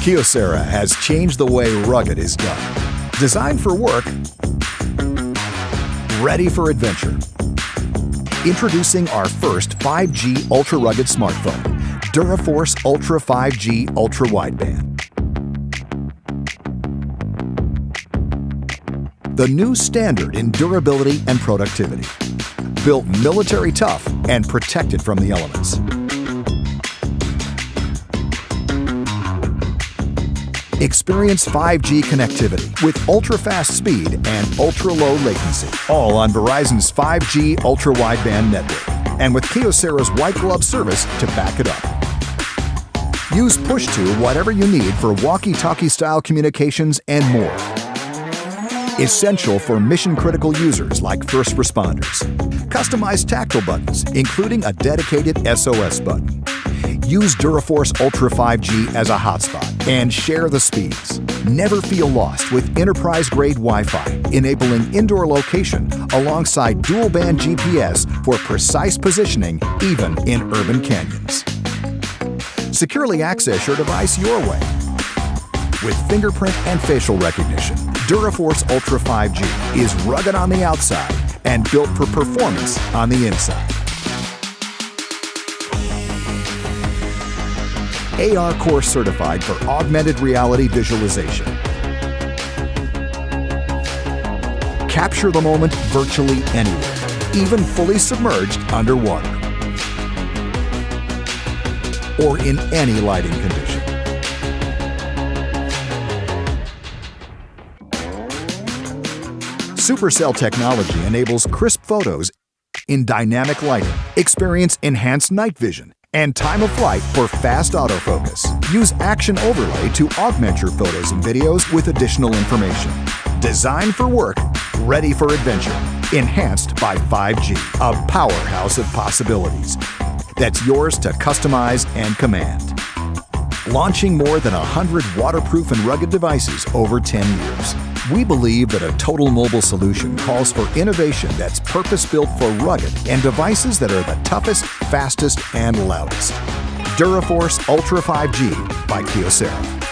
Kyocera has changed the way rugged is done. Designed for work, ready for adventure. Introducing our first 5G ultra rugged smartphone, DuraForce Ultra 5G Ultra Wideband. The new standard in durability and productivity. Built military tough and protected from the elements. Experience 5G connectivity with ultra-fast speed and ultra-low latency, all on Verizon's 5G Ultra Wideband Network, and with Kyocera's white glove service to back it up. Use push-to whatever you need for walkie-talkie style communications and more. Essential for mission-critical users like first responders. Customized tactile buttons, including a dedicated SOS button. Use DuraForce Ultra 5G as a hotspot and share the speeds. Never feel lost with enterprise-grade Wi-Fi, enabling indoor location alongside dual-band GPS for precise positioning even in urban canyons. Securely access your device your way. With fingerprint and facial recognition, DuraForce Ultra 5G is rugged on the outside and built for performance on the inside. AR Core certified for augmented reality visualization. Capture the moment virtually anywhere, even fully submerged underwater, or in any lighting condition. Supercell technology enables crisp photos in dynamic lighting. Experience enhanced night vision and time of flight for fast autofocus. Use Action Overlay to augment your photos and videos with additional information. Designed for work, ready for adventure. Enhanced by 5G, a powerhouse of possibilities that's yours to customize and command. Launching more than 100 waterproof and rugged devices over 10 years. We believe that a total mobile solution calls for innovation that's purpose-built for rugged and devices that are the toughest, fastest, and loudest. DuraForce Ultra 5G by Kyocera.